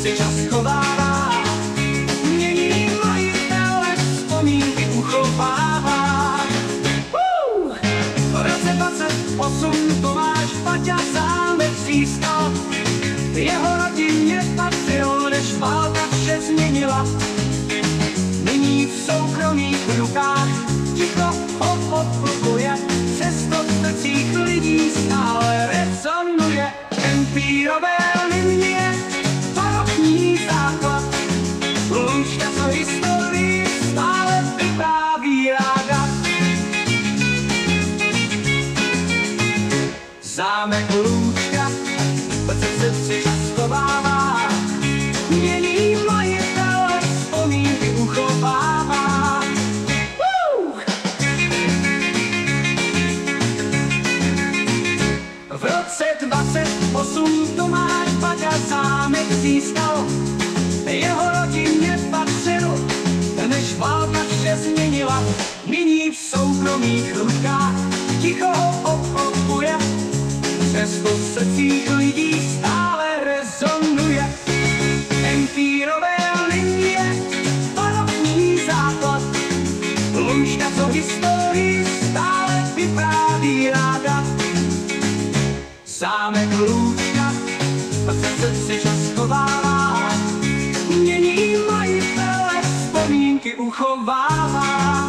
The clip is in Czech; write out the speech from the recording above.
si čas schovává, mění majitele, vzpomínky uchovává. V roce 28 Tomáš Baťa zámek získal, jeho rodině patřilo, než válka vše změnila. Nyní v soukromých rukách ticho ho podporuje, přesto v srdcích lidí stále rezonuje. Empírové linie, barokní základ, Lunšťa, co historii stále vypráví ráda. Zámek Lunšťa v srdci si čas schovává, mění majitele, vzpomínky uchovává. V roce 28 Tomáš Baťa zámek získal, jeho rodině patřil, než válka vše změnila. Nyní v soukromých rukách ticho ho obklopuje, přesto v srdcích lidí stále rezonuje. Empírové linie, barokní základ, Lunšťa, co historii stále vypráví ráda. Zámek Lunšťa v srdci čas schovává, mění majitele, vzpomínky uchovává.